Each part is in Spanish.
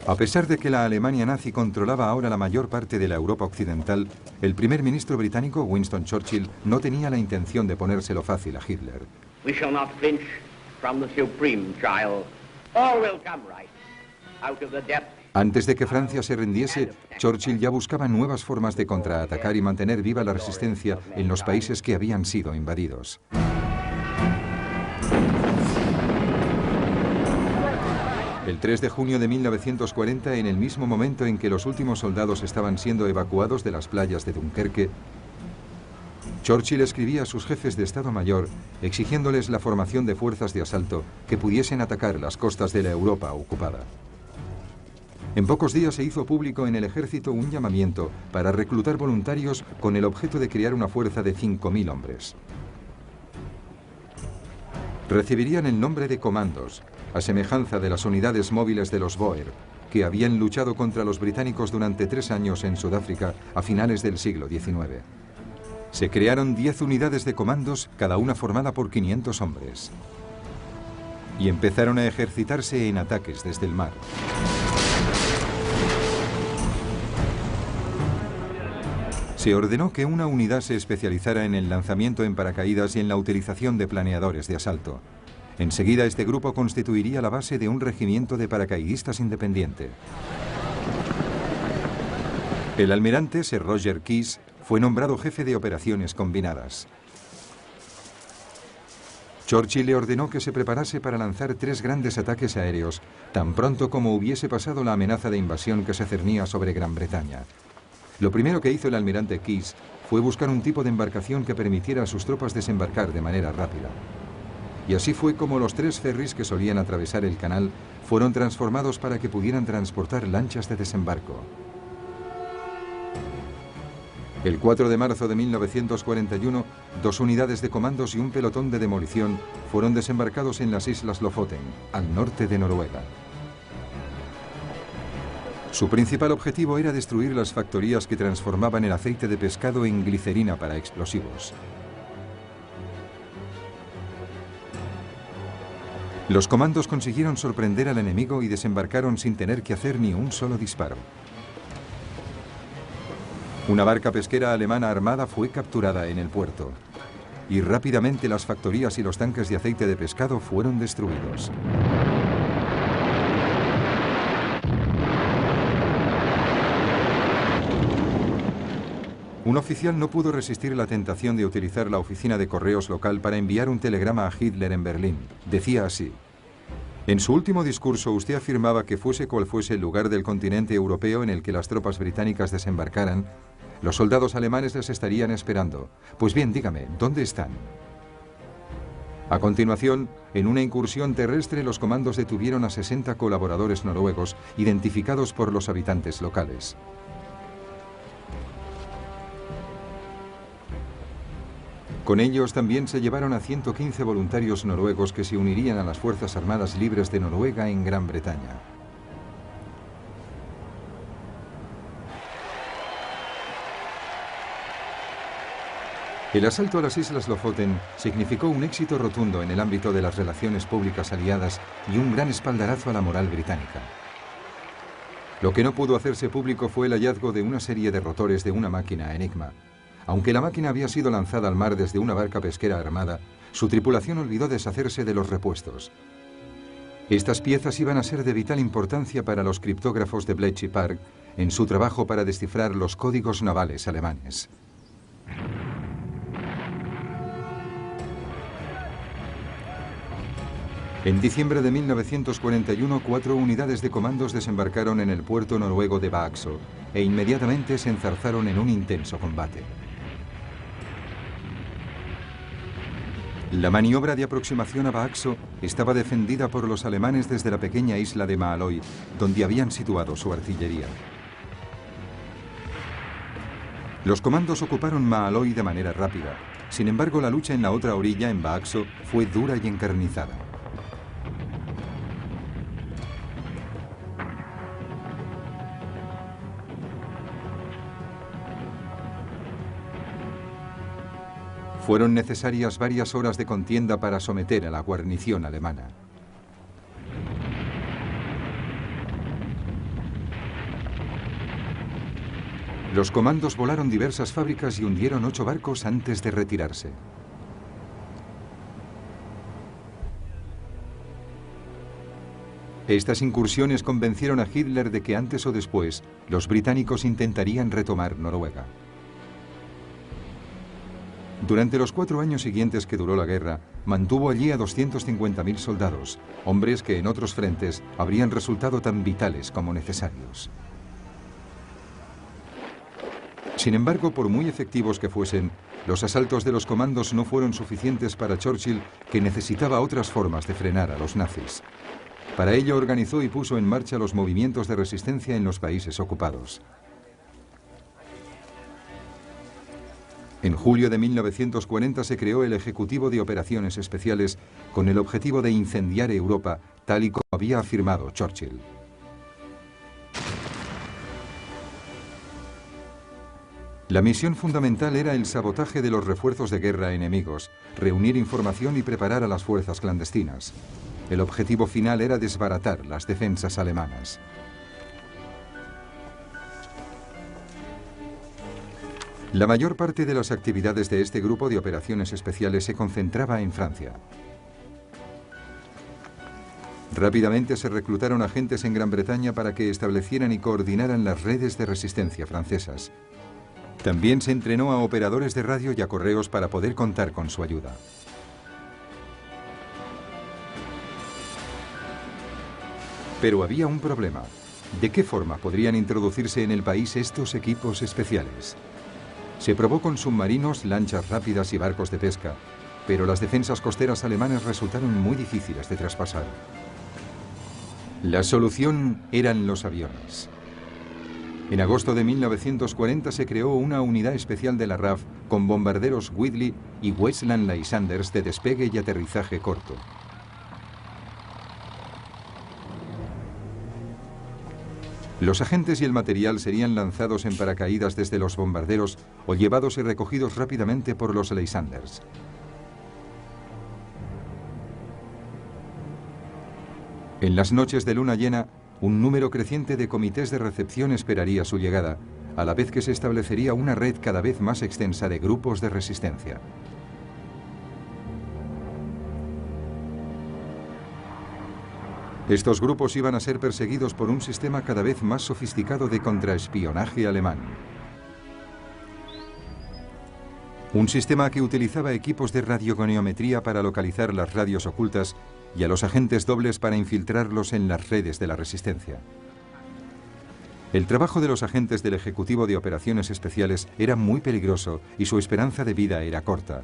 A pesar de que la Alemania nazi controlaba ahora la mayor parte de la Europa occidental, el primer ministro británico, Winston Churchill, no tenía la intención de ponérselo fácil a Hitler. We shall not flinch from the supreme trial. All will come right out of the depths. Antes de que Francia se rindiese, Churchill ya buscaba nuevas formas de contraatacar y mantener viva la resistencia en los países que habían sido invadidos. El 3 de junio de 1940, en el mismo momento en que los últimos soldados estaban siendo evacuados de las playas de Dunkerque, Churchill escribía a sus jefes de Estado Mayor exigiéndoles la formación de fuerzas de asalto que pudiesen atacar las costas de la Europa ocupada. En pocos días se hizo público en el ejército un llamamiento para reclutar voluntarios con el objeto de crear una fuerza de 5.000 hombres. Recibirían el nombre de comandos, a semejanza de las unidades móviles de los Boer, que habían luchado contra los británicos durante 3 años en Sudáfrica a finales del siglo XIX. Se crearon 10 unidades de comandos, cada una formada por 500 hombres. Y empezaron a ejercitarse en ataques desde el mar. Se ordenó que una unidad se especializara en el lanzamiento en paracaídas y en la utilización de planeadores de asalto. Enseguida este grupo constituiría la base de un regimiento de paracaidistas independiente. El almirante Sir Roger Keyes fue nombrado jefe de operaciones combinadas. Churchill le ordenó que se preparase para lanzar 3 grandes ataques aéreos, tan pronto como hubiese pasado la amenaza de invasión que se cernía sobre Gran Bretaña. Lo primero que hizo el almirante Keyes fue buscar un tipo de embarcación que permitiera a sus tropas desembarcar de manera rápida. Y así fue como los 3 ferries que solían atravesar el canal fueron transformados para que pudieran transportar lanchas de desembarco. El 4 de marzo de 1941, 2 unidades de comandos y un pelotón de demolición fueron desembarcados en las Islas Lofoten, al norte de Noruega. Su principal objetivo era destruir las factorías que transformaban el aceite de pescado en glicerina para explosivos. Los comandos consiguieron sorprender al enemigo y desembarcaron sin tener que hacer ni un solo disparo. Una barca pesquera alemana armada fue capturada en el puerto y rápidamente las factorías y los tanques de aceite de pescado fueron destruidos. Un oficial no pudo resistir la tentación de utilizar la oficina de correos local para enviar un telegrama a Hitler en Berlín. Decía así: en su último discurso usted afirmaba que fuese cual fuese el lugar del continente europeo en el que las tropas británicas desembarcaran, los soldados alemanes les estarían esperando. Pues bien, dígame, ¿dónde están? A continuación, en una incursión terrestre, los comandos detuvieron a 60 colaboradores noruegos identificados por los habitantes locales. Con ellos también se llevaron a 115 voluntarios noruegos que se unirían a las Fuerzas Armadas Libres de Noruega en Gran Bretaña. El asalto a las Islas Lofoten significó un éxito rotundo en el ámbito de las relaciones públicas aliadas y un gran espaldarazo a la moral británica. Lo que no pudo hacerse público fue el hallazgo de una serie de rotores de una máquina Enigma. Aunque la máquina había sido lanzada al mar desde una barca pesquera armada, su tripulación olvidó deshacerse de los repuestos. Estas piezas iban a ser de vital importancia para los criptógrafos de Bletchley Park en su trabajo para descifrar los códigos navales alemanes. En diciembre de 1941, 4 unidades de comandos desembarcaron en el puerto noruego de Vaxo e inmediatamente se enzarzaron en un intenso combate. La maniobra de aproximación a Vaxo estaba defendida por los alemanes desde la pequeña isla de Maaløy, donde habían situado su artillería. Los comandos ocuparon Maaløy de manera rápida. Sin embargo, la lucha en la otra orilla, en Vaxo, fue dura y encarnizada. Fueron necesarias varias horas de contienda para someter a la guarnición alemana. Los comandos volaron diversas fábricas y hundieron 8 barcos antes de retirarse. Estas incursiones convencieron a Hitler de que antes o después los británicos intentarían retomar Noruega. Durante los 4 años siguientes que duró la guerra, mantuvo allí a 250.000 soldados, hombres que en otros frentes habrían resultado tan vitales como necesarios. Sin embargo, por muy efectivos que fuesen, los asaltos de los comandos no fueron suficientes para Churchill, que necesitaba otras formas de frenar a los nazis. Para ello organizó y puso en marcha los movimientos de resistencia en los países ocupados. En julio de 1940 se creó el Ejecutivo de Operaciones Especiales con el objetivo de incendiar Europa, tal y como había afirmado Churchill. La misión fundamental era el sabotaje de los refuerzos de guerra enemigos, reunir información y preparar a las fuerzas clandestinas. El objetivo final era desbaratar las defensas alemanas. La mayor parte de las actividades de este grupo de operaciones especiales se concentraba en Francia. Rápidamente se reclutaron agentes en Gran Bretaña para que establecieran y coordinaran las redes de resistencia francesas. También se entrenó a operadores de radio y a correos para poder contar con su ayuda. Pero había un problema. ¿De qué forma podrían introducirse en el país estos equipos especiales? Se probó con submarinos, lanchas rápidas y barcos de pesca, pero las defensas costeras alemanas resultaron muy difíciles de traspasar. La solución eran los aviones. En agosto de 1940 se creó una unidad especial de la RAF con bombarderos Whitley y Westland Lysander de despegue y aterrizaje corto. Los agentes y el material serían lanzados en paracaídas desde los bombarderos o llevados y recogidos rápidamente por los Lysanders. En las noches de luna llena, un número creciente de comités de recepción esperaría su llegada, a la vez que se establecería una red cada vez más extensa de grupos de resistencia. Estos grupos iban a ser perseguidos por un sistema cada vez más sofisticado de contraespionaje alemán. Un sistema que utilizaba equipos de radiogoniometría para localizar las radios ocultas y a los agentes dobles para infiltrarlos en las redes de la resistencia. El trabajo de los agentes del Ejecutivo de Operaciones Especiales era muy peligroso y su esperanza de vida era corta.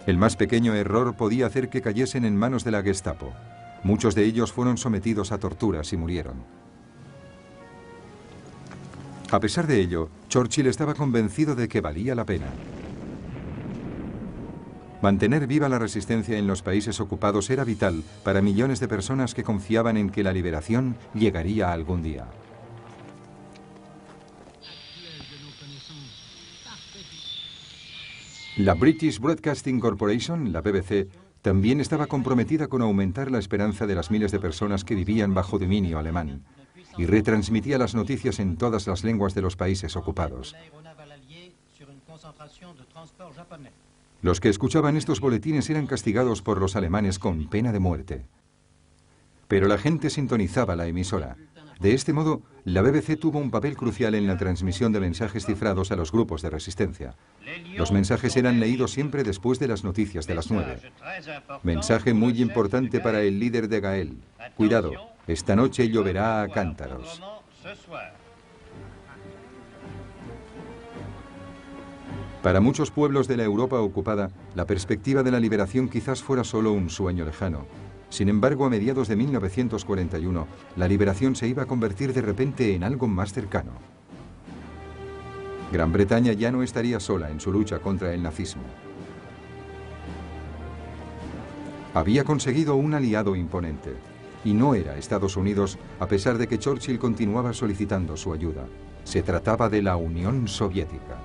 El más pequeño error podía hacer que cayesen en manos de la Gestapo. Muchos de ellos fueron sometidos a torturas y murieron. A pesar de ello, Churchill estaba convencido de que valía la pena. Mantener viva la resistencia en los países ocupados era vital para millones de personas que confiaban en que la liberación llegaría algún día. La British Broadcasting Corporation, la BBC, también estaba comprometida con aumentar la esperanza de las miles de personas que vivían bajo dominio alemán y retransmitía las noticias en todas las lenguas de los países ocupados. Los que escuchaban estos boletines eran castigados por los alemanes con pena de muerte. Pero la gente sintonizaba la emisora. De este modo, la BBC tuvo un papel crucial en la transmisión de mensajes cifrados a los grupos de resistencia. Los mensajes eran leídos siempre después de las noticias de las 9. Mensaje muy importante para el líder de Gael. Cuidado, esta noche lloverá a cántaros. Para muchos pueblos de la Europa ocupada, la perspectiva de la liberación quizás fuera solo un sueño lejano. Sin embargo, a mediados de 1941, la liberación se iba a convertir de repente en algo más cercano. Gran Bretaña ya no estaría sola en su lucha contra el nazismo. Había conseguido un aliado imponente, y no era Estados Unidos, a pesar de que Churchill continuaba solicitando su ayuda. Se trataba de la Unión Soviética.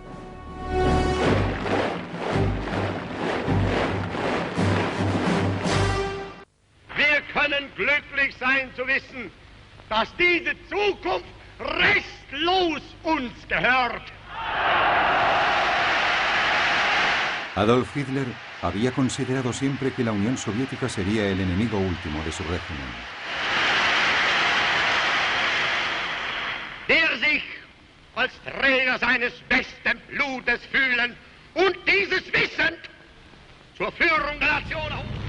Wir können glücklich sein zu wissen, dass diese Zukunft restlos uns gehört. Adolf Hitler había considerado siempre que la Unión Soviética sería el enemigo último de su régimen. Der sich als Träger seines besten Blutes fühlen und dieses Wissen zur Führung der Nation.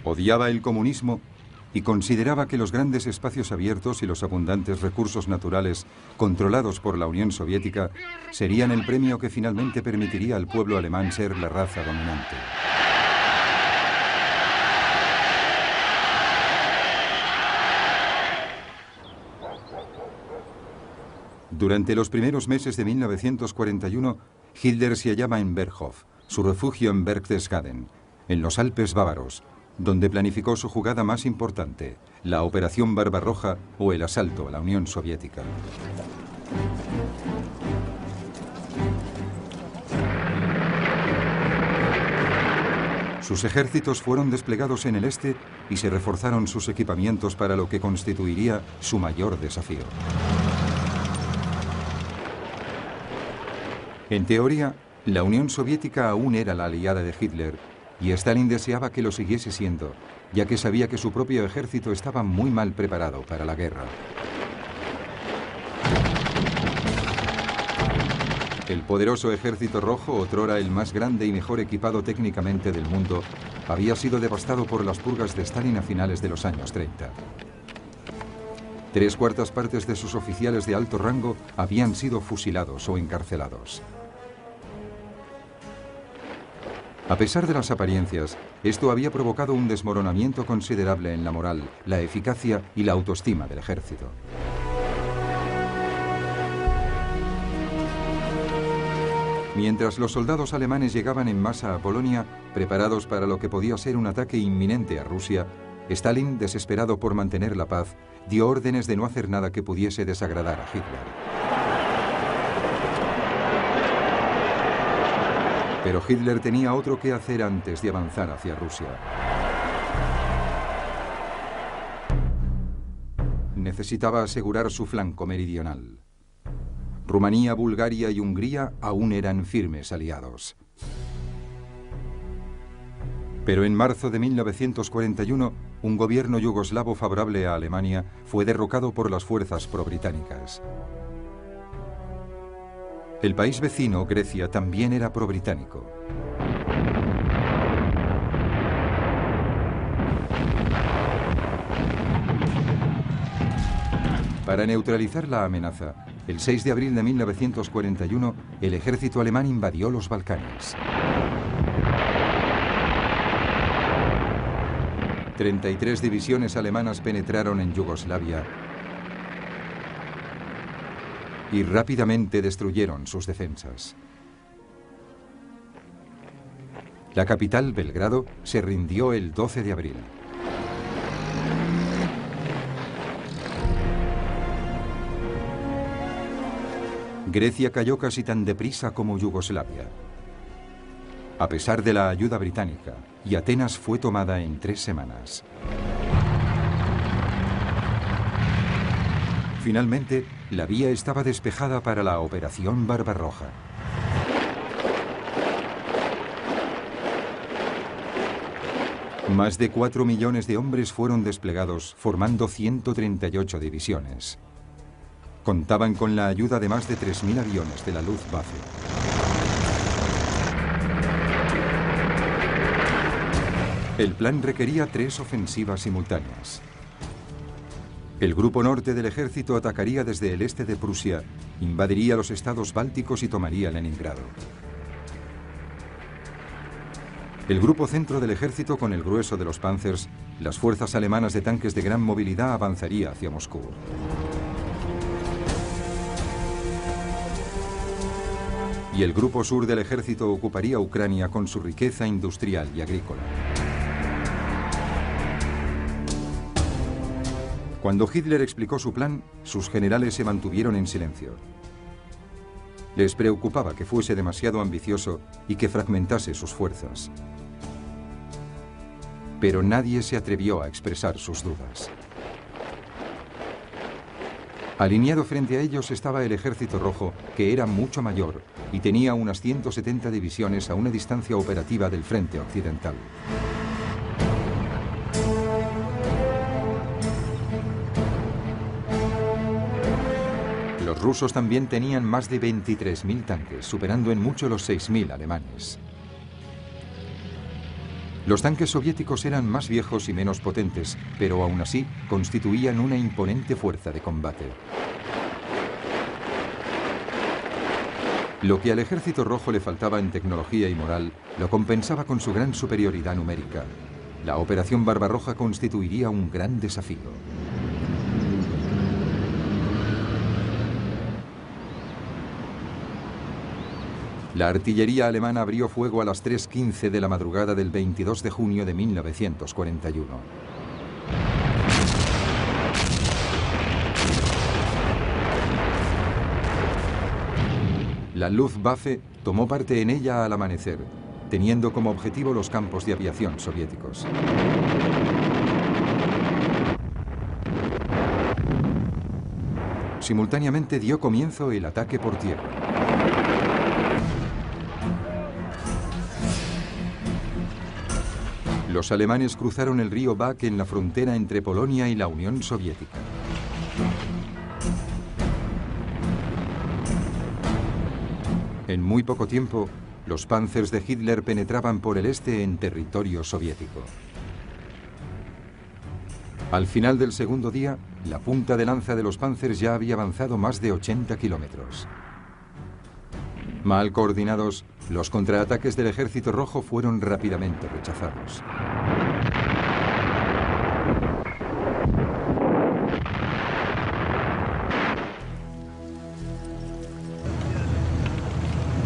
Odiaba el comunismo y consideraba que los grandes espacios abiertos y los abundantes recursos naturales controlados por la Unión Soviética serían el premio que finalmente permitiría al pueblo alemán ser la raza dominante. Durante los primeros meses de 1941, Hitler se hallaba en Berghof, su refugio en Berchtesgaden, en los Alpes bávaros, donde planificó su jugada más importante, la Operación Barbarroja o el asalto a la Unión Soviética. Sus ejércitos fueron desplegados en el este y se reforzaron sus equipamientos para lo que constituiría su mayor desafío. En teoría, la Unión Soviética aún era la aliada de Hitler, y Stalin deseaba que lo siguiese siendo, ya que sabía que su propio ejército estaba muy mal preparado para la guerra. El poderoso Ejército Rojo, otrora el más grande y mejor equipado técnicamente del mundo, había sido devastado por las purgas de Stalin a finales de los años 30. 3/4 partes de sus oficiales de alto rango habían sido fusilados o encarcelados. A pesar de las apariencias, esto había provocado un desmoronamiento considerable en la moral, la eficacia y la autoestima del ejército. Mientras los soldados alemanes llegaban en masa a Polonia, preparados para lo que podía ser un ataque inminente a Rusia, Stalin, desesperado por mantener la paz, dio órdenes de no hacer nada que pudiese desagradar a Hitler. Pero Hitler tenía otro que hacer antes de avanzar hacia Rusia. Necesitaba asegurar su flanco meridional. Rumanía, Bulgaria y Hungría aún eran firmes aliados. Pero en marzo de 1941, un gobierno yugoslavo favorable a Alemania fue derrocado por las fuerzas pro-británicas. El país vecino, Grecia, también era pro-británico. Para neutralizar la amenaza, el 6 de abril de 1941, el ejército alemán invadió los Balcanes. 33 divisiones alemanas penetraron en Yugoslavia y rápidamente destruyeron sus defensas. La capital, Belgrado, se rindió el 12 de abril. Grecia cayó casi tan deprisa como Yugoslavia, a pesar de la ayuda británica, y Atenas fue tomada en 3 semanas. Finalmente, la vía estaba despejada para la Operación Barbarroja. Más de 4 millones de hombres fueron desplegados, formando 138 divisiones. Contaban con la ayuda de más de 3.000 aviones de la Luftwaffe. El plan requería 3 ofensivas simultáneas. El grupo norte del ejército atacaría desde el este de Prusia, invadiría los estados bálticos y tomaría Leningrado. El grupo centro del ejército, con el grueso de los Panzers, las fuerzas alemanas de tanques de gran movilidad, avanzaría hacia Moscú. Y el grupo sur del ejército ocuparía Ucrania con su riqueza industrial y agrícola. Cuando Hitler explicó su plan, sus generales se mantuvieron en silencio. Les preocupaba que fuese demasiado ambicioso y que fragmentase sus fuerzas. Pero nadie se atrevió a expresar sus dudas. Alineado frente a ellos estaba el Ejército Rojo, que era mucho mayor y tenía unas 170 divisiones a una distancia operativa del frente occidental. Los rusos también tenían más de 23.000 tanques, superando en mucho los 6.000 alemanes. Los tanques soviéticos eran más viejos y menos potentes, pero aún así constituían una imponente fuerza de combate. Lo que al Ejército Rojo le faltaba en tecnología y moral, lo compensaba con su gran superioridad numérica. La Operación Barbarroja constituiría un gran desafío. La artillería alemana abrió fuego a las 3:15 de la madrugada del 22 de junio de 1941. La Luftwaffe tomó parte en ella al amanecer, teniendo como objetivo los campos de aviación soviéticos. Simultáneamente dio comienzo el ataque por tierra. Los alemanes cruzaron el río Bak en la frontera entre Polonia y la Unión Soviética. En muy poco tiempo, los Panzers de Hitler penetraban por el este en territorio soviético. Al final del segundo día, la punta de lanza de los Panzers ya había avanzado más de 80 kilómetros. Mal coordinados, los contraataques del Ejército Rojo fueron rápidamente rechazados.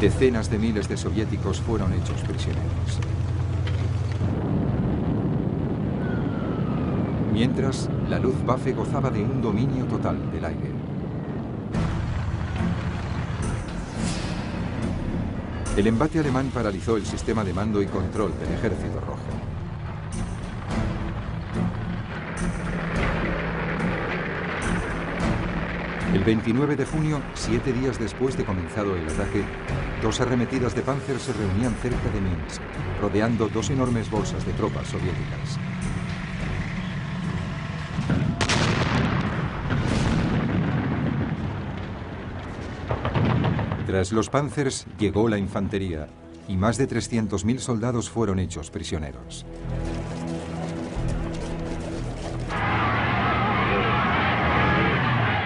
Decenas de miles de soviéticos fueron hechos prisioneros. Mientras, la Luftwaffe gozaba de un dominio total del aire. El embate alemán paralizó el sistema de mando y control del Ejército Rojo. El 29 de junio, 7 días después de comenzado el ataque, 2 arremetidas de Panzer se reunían cerca de Minsk, rodeando 2 enormes bolsas de tropas soviéticas. Tras los Panzers llegó la infantería y más de 300.000 soldados fueron hechos prisioneros.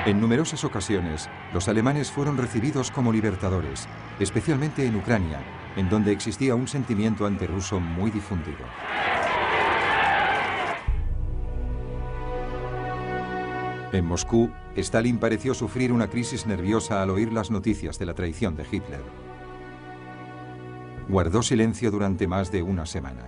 En numerosas ocasiones, los alemanes fueron recibidos como libertadores, especialmente en Ucrania, en donde existía un sentimiento antirruso muy difundido. En Moscú, Stalin pareció sufrir una crisis nerviosa al oír las noticias de la traición de Hitler. Guardó silencio durante más de una semana.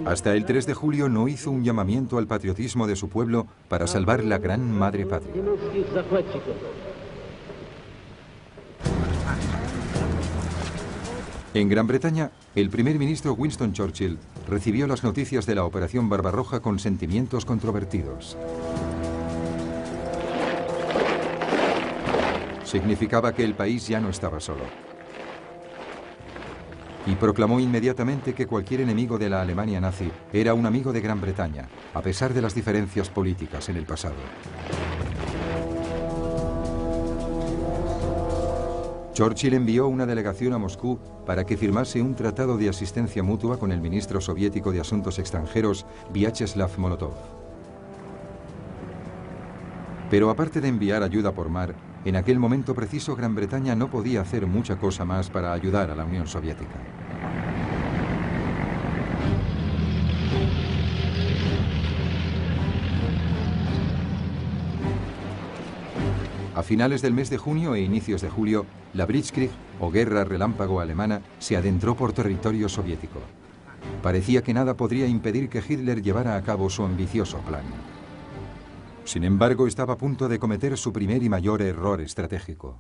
Hasta el 3 de julio no hizo un llamamiento al patriotismo de su pueblo para salvar la gran madre patria. En Gran Bretaña, el primer ministro Winston Churchill recibió las noticias de la Operación Barbarroja con sentimientos controvertidos. Significaba que el país ya no estaba solo. Y proclamó inmediatamente que cualquier enemigo de la Alemania nazi era un amigo de Gran Bretaña, a pesar de las diferencias políticas en el pasado. Churchill envió una delegación a Moscú para que firmase un tratado de asistencia mutua con el ministro soviético de Asuntos Extranjeros, Vyacheslav Molotov. Pero aparte de enviar ayuda por mar, en aquel momento preciso Gran Bretaña no podía hacer mucha cosa más para ayudar a la Unión Soviética. A finales del mes de junio e inicios de julio, la Blitzkrieg, o guerra relámpago alemana, se adentró por territorio soviético. Parecía que nada podría impedir que Hitler llevara a cabo su ambicioso plan. Sin embargo, estaba a punto de cometer su primer y mayor error estratégico.